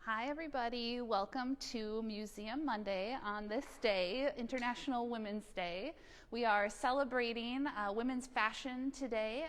Hi everybody, welcome to Museum Monday on this day, International Women's Day. We are celebrating women's fashion today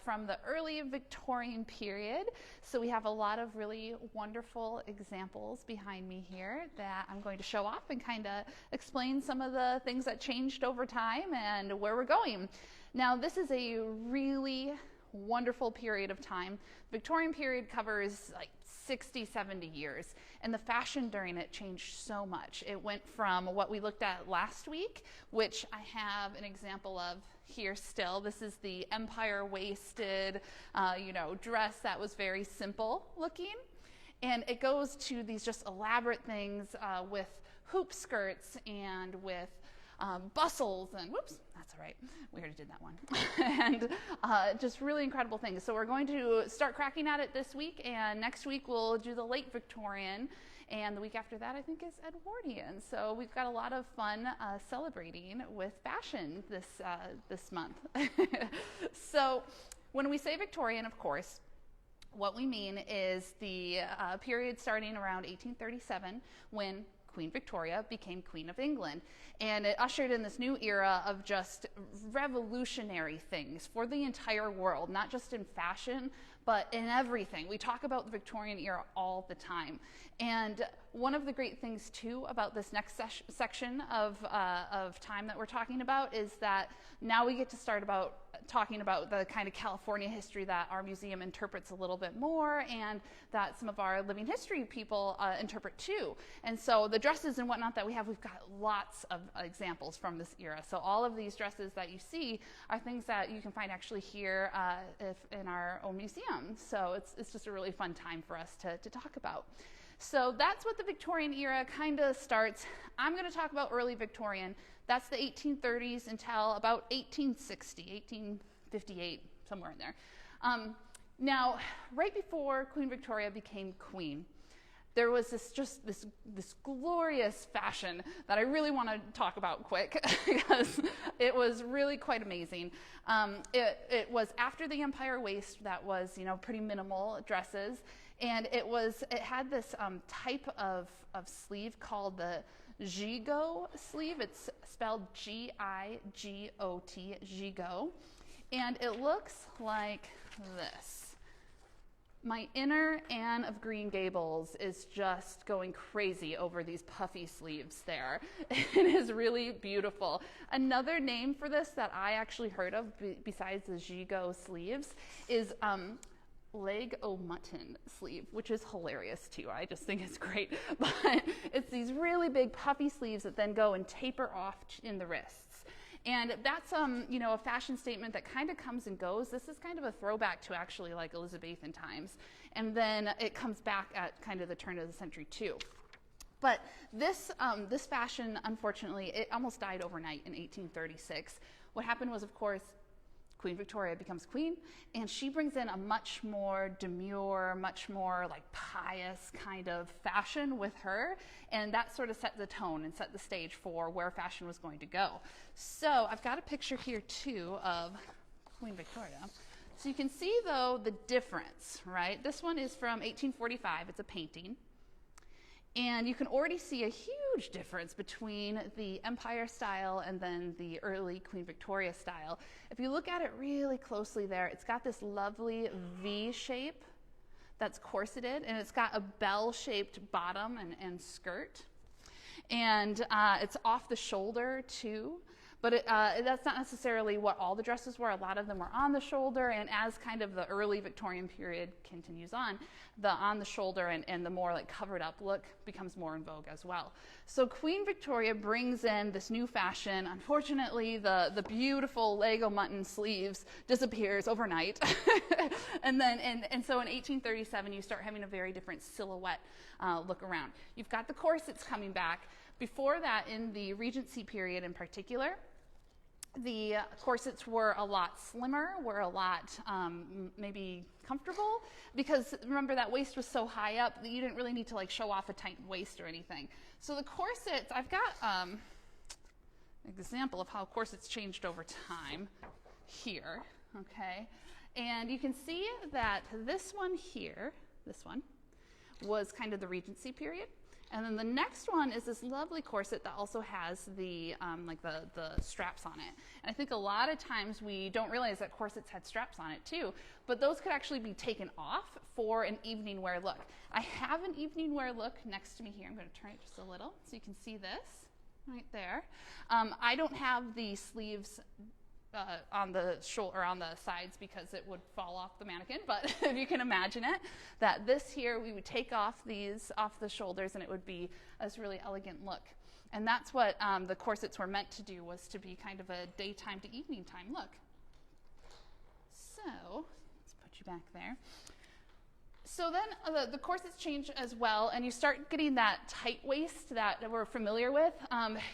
from the early Victorian period. So we have a lot of really wonderful examples behind me here that I'm going to show off and kind of explain some of the things that changed over time and where we're going. Now this is a really wonderful period of time. Victorian period covers like 60, 70 years, and the fashion during it changed so much. It went from what we looked at last week, which I have an example of here still. This is the empire waisted, dress that was very simple looking. And it goes to these just elaborate things with hoop skirts and with bustles and whoops, that's all right, we already did that one. And just really incredible things. So we're going to start cracking at it this week, and next week we'll do the late Victorian, and the week after that I think is Edwardian. So we've got a lot of fun celebrating with fashion this month. So when we say Victorian, of course, what we mean is the period starting around 1837 when Queen Victoria became Queen of England, and it ushered in this new era of just revolutionary things for the entire world, not just in fashion, but in everything. We talk about the Victorian era all the time, and one of the great things too about this next section of time that we're talking about is that now we get to start talking about the kind of California history that our museum interprets a little bit more, and that some of our living history people interpret too. And so the dresses and whatnot that we've got lots of examples from this era. So all of these dresses that you see are things that you can find actually here in our own museum. So it's just a really fun time for us to talk about. So that's what the Victorian era kind of starts. I'm going to talk about early Victorian. That's the 1830s until about 1860, 1858, somewhere in there. Now, right before Queen Victoria became queen, there was this glorious fashion that I really want to talk about quick because it was really quite amazing. It was after the empire waist that was, pretty minimal dresses, and it had this type of sleeve called the gigot sleeve. It's spelled G-I-G-O-T, gigot, and it looks like this. My inner Anne of Green Gables is just going crazy over these puffy sleeves there. It is really beautiful. Another name for this that I actually heard of besides the gigot sleeves is leg o' mutton sleeve, which is hilarious too. I just think it's great. But it's these really big puffy sleeves that then go and taper off in the wrists. And that's a fashion statement that kind of comes and goes. This is kind of a throwback to actually like Elizabethan times. And then it comes back at kind of the turn of the century too. But this fashion, unfortunately, it almost died overnight in 1836. What happened was, of course, Queen Victoria becomes queen, and she brings in a much more demure, much more like pious kind of fashion with her, and that sort of set the tone and set the stage for where fashion was going to go. So I've got a picture here too of Queen Victoria. So you can see though the difference, right? This one is from 1845, it's a painting. And you can already see a huge difference between the Empire style and then the early Queen Victoria style. If you look at it really closely there, it's got this lovely V shape that's corseted, and it's got a bell-shaped bottom and skirt. And it's off the shoulder too. But that's not necessarily what all the dresses were. A lot of them were on the shoulder, and as kind of the early Victorian period continues on the shoulder and the more like covered up look becomes more in vogue as well. So Queen Victoria brings in this new fashion. Unfortunately, the beautiful leg o' mutton sleeves disappears overnight. and so in 1837, you start having a very different silhouette look around. You've got the corsets coming back. Before that, in the Regency period in particular, the corsets were a lot slimmer, were a lot maybe comfortable, because remember that waist was so high up that you didn't really need to like show off a tight waist or anything. So the corsets, I've got an example of how corsets changed over time here, okay? And you can see that this one here, this one, was kind of the Regency period. And then the next one is this lovely corset that also has the like the straps on it. And I think a lot of times we don't realize that corsets had straps on it too, but those could actually be taken off for an evening wear look. I have an evening wear look next to me here. I'm going to turn it just a little so you can see this right there. I don't have the sleeves on the shoulder or on the sides because it would fall off the mannequin, but if you can imagine it, that this here we would take off these off the shoulders and it would be this really elegant look. And that's what the corsets were meant to do, was to be kind of a daytime to evening time look. So let's put you back there. So then the corsets change as well, and you start getting that tight waist that we're familiar with.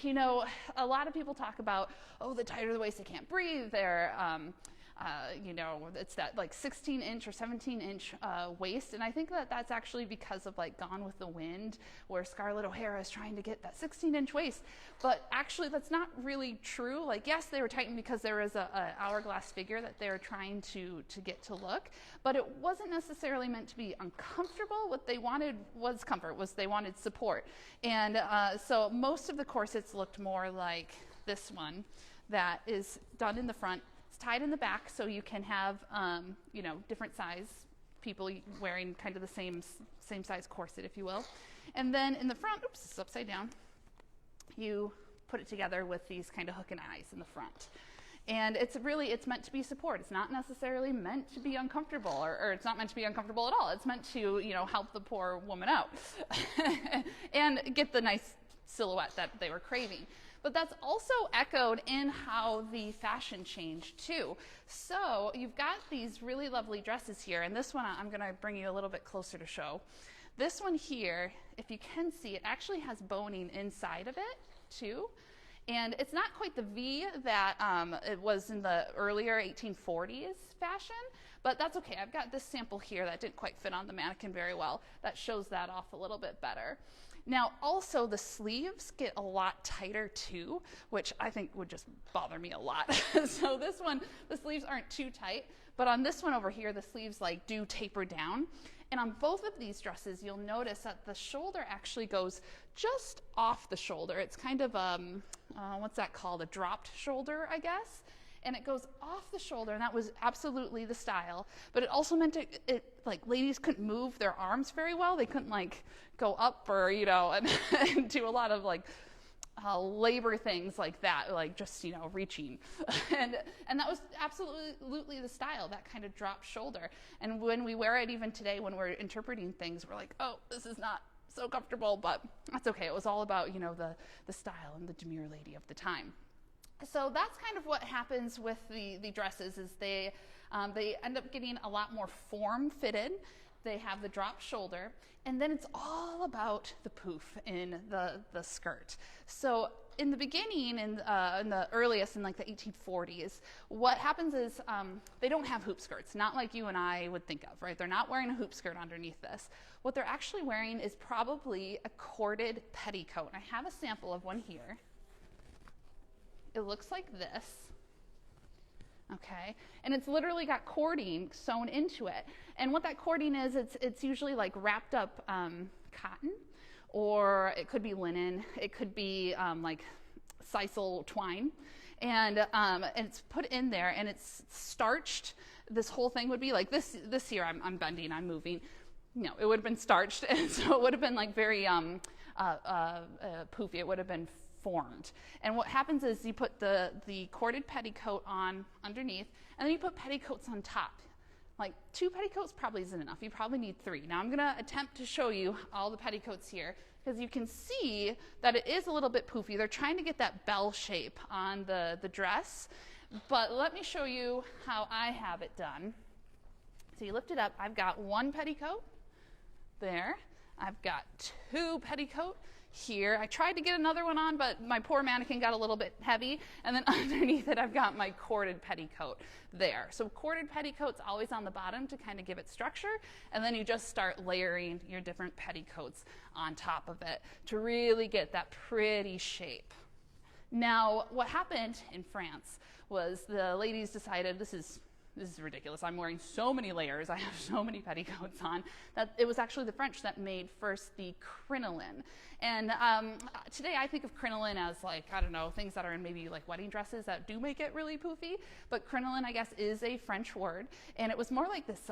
You know, a lot of people talk about, oh, the tighter the waist, they can't breathe. They're, you know, it's that like 16-inch or 17-inch waist, and I think that that's actually because of like Gone with the Wind, where Scarlett O'Hara is trying to get that 16-inch waist. But actually, that's not really true. Like, yes, they were tightened because there was a hourglass figure that they were trying to get to look, but it wasn't necessarily meant to be uncomfortable. What they wanted was comfort, they wanted support. And so most of the corsets looked more like this one that is done in the front. It's tied in the back, so you can have, you know, different size people wearing kind of the same size corset, if you will. And then in the front, oops, it's upside down, you put it together with these kind of hook and eyes in the front. And it's meant to be support. It's not necessarily meant to be uncomfortable, or it's not meant to be uncomfortable at all. It's meant to, you know, help the poor woman out and get the nice silhouette that they were craving. But that's also echoed in how the fashion changed too. So you've got these really lovely dresses here, and this one I'm going to bring you a little bit closer to show. This one here, if you can see, it actually has boning inside of it too. And it's not quite the V that it was in the earlier 1840s fashion, but that's okay. I've got this sample here that didn't quite fit on the mannequin very well. That shows that off a little bit better. Now, also, the sleeves get a lot tighter too, which I think would just bother me a lot. So this one, the sleeves aren't too tight, but on this one over here, the sleeves like do taper down. And on both of these dresses, you'll notice that the shoulder actually goes just off the shoulder. It's kind of, what's that called? A dropped shoulder, I guess. And it goes off the shoulder, and that was absolutely the style. But it also meant like ladies couldn't move their arms very well. They couldn't like go up or, you know, and do a lot of like labor things like that, like just, you know, reaching. and that was absolutely the style, that kind of drop shoulder. And when we wear it even today, when we're interpreting things, we're like, oh, this is not so comfortable, but that's okay. It was all about, you know, the style and the demure lady of the time. So that's kind of what happens with the dresses, is they end up getting a lot more form-fitted. They have the drop shoulder, and then it's all about the poof in the skirt. So in the beginning, in the earliest, in like the 1840s, what happens is they don't have hoop skirts, not like you and I would think of, right? They're not wearing a hoop skirt underneath this. What they're actually wearing is probably a corded petticoat. And I have a sample of one here. It looks like this, okay? And it's literally got cording sewn into it. And what that cording is, it's usually like wrapped up cotton, or it could be linen. It could be like sisal twine. And it's put in there, and it's starched. This whole thing would be like this here, I'm bending, I'm moving. No, it would have been starched, and so it would have been like very poofy. It would have been formed. And what happens is you put the corded petticoat on underneath, and then you put petticoats on top. Like 2 petticoats probably isn't enough. You probably need 3. Now I'm going to attempt to show you all the petticoats here, because you can see that it is a little bit poofy. They're trying to get that bell shape on the dress, but let me show you how I have it done. So you lift it up. I've got 1 petticoat there. I've got 2 petticoat here. I tried to get another one on, but my poor mannequin got a little bit heavy. And then underneath it, I've got my corded petticoat there. So corded petticoat's always on the bottom to kind of give it structure. And then you just start layering your different petticoats on top of it to really get that pretty shape. Now, what happened in France was the ladies decided this is this is ridiculous. I'm wearing so many layers. I have so many petticoats on that it was actually the French that made first the crinoline. And today I think of crinoline as like, I don't know, things that are in maybe like wedding dresses that do make it really poofy. But crinoline, I guess, is a French word. And it was more like this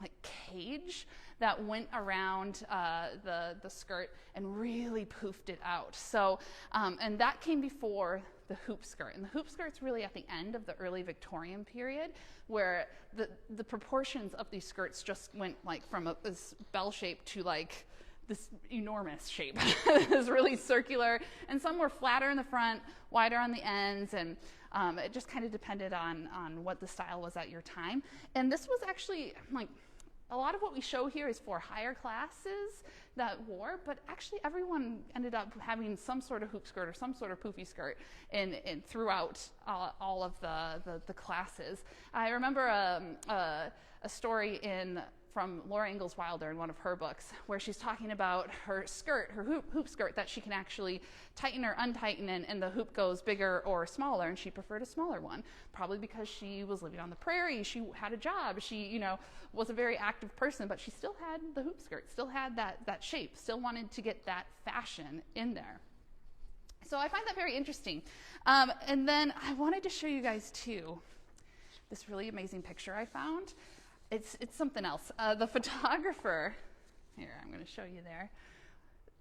like cage that went around the skirt and really poofed it out. So, and that came before the hoop skirt. And the hoop skirt's really at the end of the early Victorian period, where the proportions of these skirts just went like from this bell shape to like this enormous shape. It was really circular, and some were flatter in the front, wider on the ends, and it just kind of depended on what the style was at your time. And this was actually like, a lot of what we show here is for higher classes that wore, but actually everyone ended up having some sort of hoop skirt or some sort of poofy skirt in throughout all of the classes. I remember a story from Laura Ingalls Wilder in one of her books, where she's talking about her skirt, her hoop skirt, that she can actually tighten or untighten, and the hoop goes bigger or smaller, and she preferred a smaller one, probably because she was living on the prairie, she had a job, she, was a very active person, but she still had the hoop skirt, still had that shape, still wanted to get that fashion in there. So I find that very interesting. And then I wanted to show you guys too this really amazing picture I found. It's something else. The photographer, here, I'm going to show you there.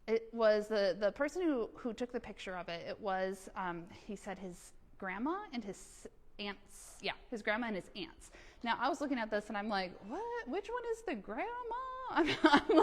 It was the person who took the picture of it. It was, he said, his grandma and his aunts. Yeah, his grandma and his aunts. Now, I was looking at this and I'm like, what? Which one is the grandma? I'm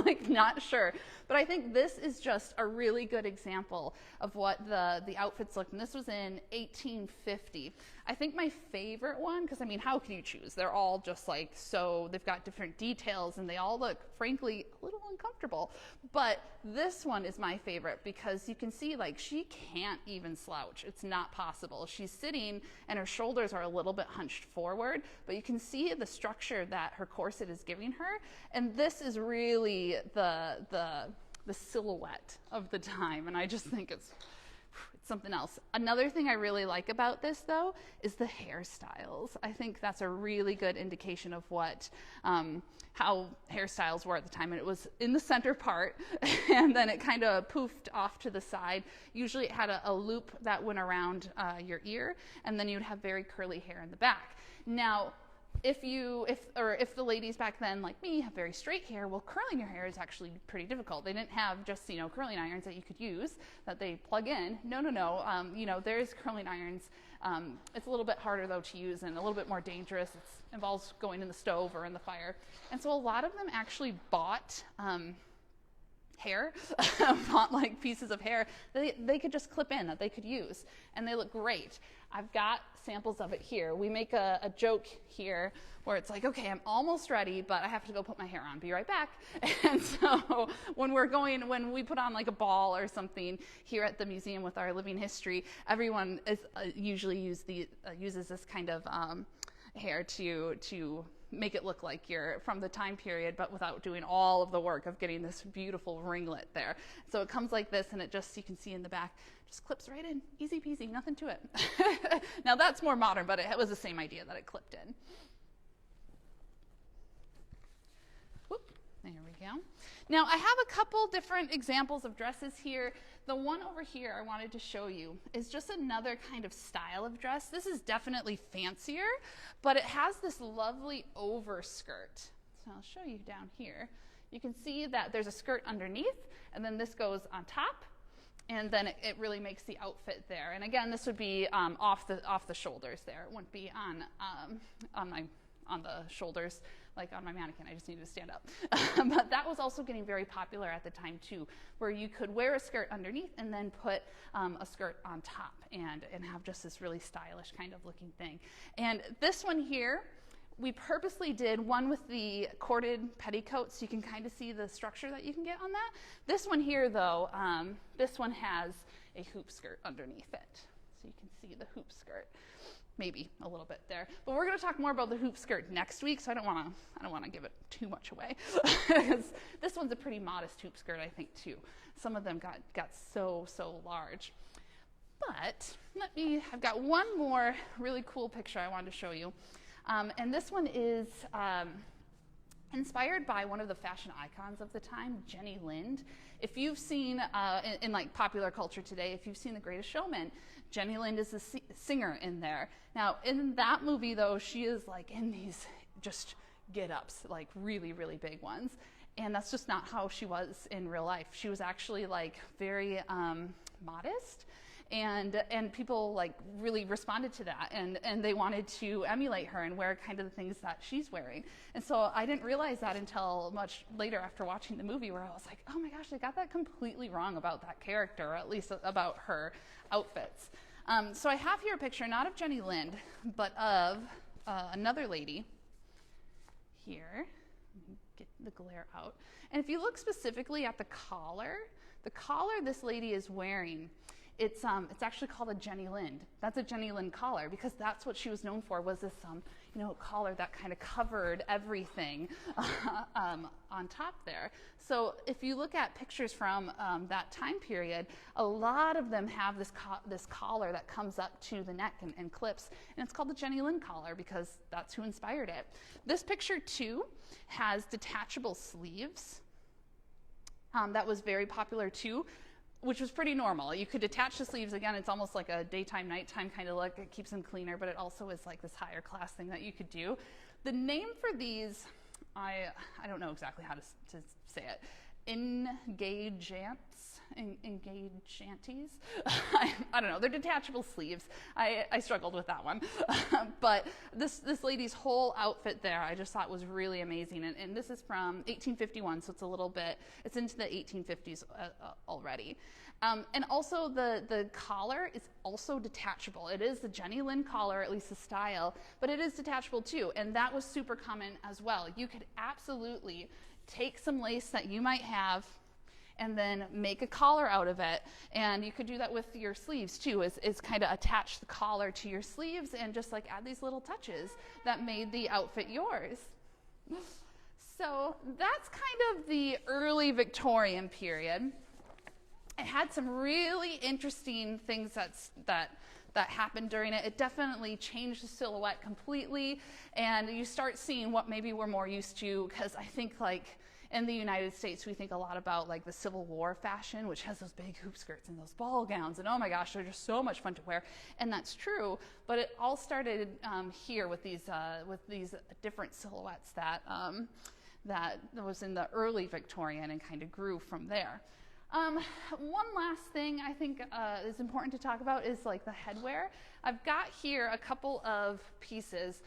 like not sure, but I think this is just a really good example of what the outfits looked. And this was in 1850. I think my favorite one, because I mean, how can you choose? They're all just like, so they've got different details and they all look, frankly, a little uncomfortable. But this one is my favorite because you can see like she can't even slouch. It's not possible. She's sitting and her shoulders are a little bit hunched forward, but you can see the structure that her corset is giving her. And this is really the silhouette of the time. And I just think it's something else. Another thing I really like about this, though, is the hairstyles. I think that's a really good indication of what how hairstyles were at the time. And it was in the center part, and then it kind of poofed off to the side. Usually it had a loop that went around your ear, and then you'd have very curly hair in the back. Now, if the ladies back then, like me, have very straight hair, well, curling your hair is actually pretty difficult. They didn't have just, curling irons that you could use that they plug in. No. There's curling irons. It's a little bit harder, though, to use and a little bit more dangerous. It involves going in the stove or in the fire. And so a lot of them actually bought hair, bought like pieces of hair they could just clip in that they could use, and they look great. I've got samples of it here. We make a joke here where it's like, okay, I'm almost ready, but I have to go put my hair on. Be right back. And so when we put on like a ball or something here at the museum with our living history, everyone is usually uses this kind of hair to make it look like you're from the time period, but without doing all of the work of getting this beautiful ringlet there. So it comes like this, and it just, you can see in the back, just clips right in, easy peasy, nothing to it. Now that's more modern, but it was the same idea that it clipped in. Whoop, there we go. Now I have a couple different examples of dresses here. The one over here I wanted to show you is just another kind of style of dress. This is definitely fancier, but it has this lovely overskirt. So I'll show you down here. You can see that there's a skirt underneath, and then this goes on top, and then it really makes the outfit there. And again, this would be off the shoulders there. It wouldn't be on the shoulders like on my mannequin. I just needed to stand up. But that was also getting very popular at the time too, where you could wear a skirt underneath and then put a skirt on top and have just this really stylish kind of looking thing. And this one here, we purposely did one with the corded petticoats, so you can kind of see the structure that you can get on that. This one here, though, this one has a hoop skirt underneath it, so you can see the hoop skirt. Maybe a little bit there, but we're going to talk more about the hoop skirt next week, so I don't want to give it too much away. Because this one's a pretty modest hoop skirt, I think, too. Some of them got so large. But I've got one more really cool picture I wanted to show you. And this one is inspired by one of the fashion icons of the time, Jenny Lind. If you've seen, in like popular culture today, if you've seen The Greatest Showman, Jenny Lind is the singer in there. Now, in that movie, though, she is like in these just get-ups, like really, really big ones. And that's just not how she was in real life. She was actually like very modest. And people like really responded to that, and they wanted to emulate her and wear kind of the things that she's wearing. And so I didn't realize that until much later after watching the movie, where I was like, oh my gosh, they got that completely wrong about that character, or at least about her outfits. So I have here a picture, not of Jenny Lind, but of another lady here. Get the glare out. And if you look specifically at the collar this lady is wearing, it's actually called a Jenny Lind. That's a Jenny Lind collar, because that's what she was known for, was this collar that kind of covered everything on top there. So if you look at pictures from that time period, a lot of them have this collar that comes up to the neck and clips, and it's called the Jenny Lind collar because that's who inspired it. This picture too has detachable sleeves. That was very popular too, which was pretty normal. You could detach the sleeves. Again, it's almost like a daytime, nighttime kind of look. It keeps them cleaner, but it also is like this higher class thing that you could do. The name for these, I don't know exactly how to say it. Engageantes? I don't know. They're detachable sleeves. I struggled with that one. But this lady's whole outfit there, I just thought was really amazing. And this is from 1851, so it's into the 1850s already. And also the collar is also detachable. It is the Jenny Lind collar, at least the style, but it is detachable too. And that was super common as well. You could absolutely take some lace that you might have and then make a collar out of it. And you could do that with your sleeves too, is kind of attach the collar to your sleeves and just like add these little touches that made the outfit yours. So that's kind of the early Victorian period. It had some really interesting things that happened during it. It definitely changed the silhouette completely, and you start seeing what maybe we're more used to, because I think like in the United States we think a lot about like the Civil War fashion, which has those big hoop skirts and those ball gowns, and oh my gosh, they're just so much fun to wear, and that's true. But it all started here with these different silhouettes that was in the early Victorian and kind of grew from there. One last thing I think is important to talk about is like the headwear. I've got here a couple of pieces.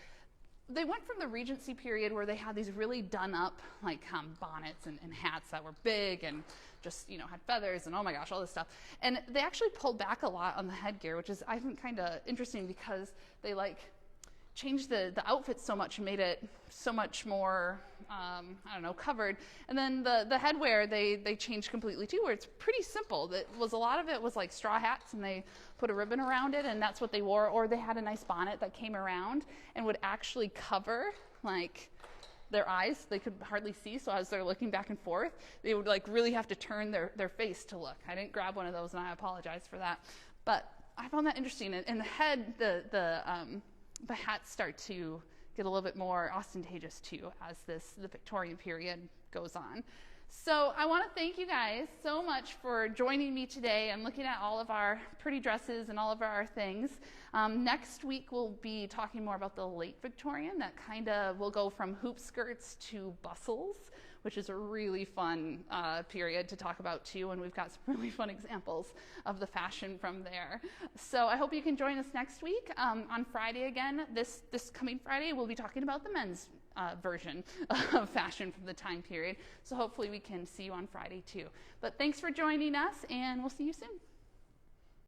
They went from the Regency period, where they had these really done up like bonnets and hats that were big and just had feathers and oh my gosh, all this stuff. And they actually pulled back a lot on the headgear, which is I think kind of interesting, because they like changed the outfit so much and made it so much more covered. And then the headwear they changed completely too, where it's pretty simple. A lot of it was like straw hats, and they put a ribbon around it, and that's what they wore. Or they had a nice bonnet that came around and would actually cover like their eyes. They could hardly see, so as they're looking back and forth, they would like really have to turn their face to look. I didn't grab one of those, and I apologize for that. But I found that interesting. And the head, the hats start to get a little bit more ostentatious too as the Victorian period goes on. So I want to thank you guys so much for joining me today and looking at all of our pretty dresses and all of our things. Next week we'll be talking more about the late Victorian. That kind of will go from hoop skirts to bustles, which is a really fun period to talk about too, and we've got some really fun examples of the fashion from there. So I hope you can join us next week. On Friday again, this coming Friday, we'll be talking about the men's version of fashion from the time period. So hopefully we can see you on Friday too. But thanks for joining us, and we'll see you soon.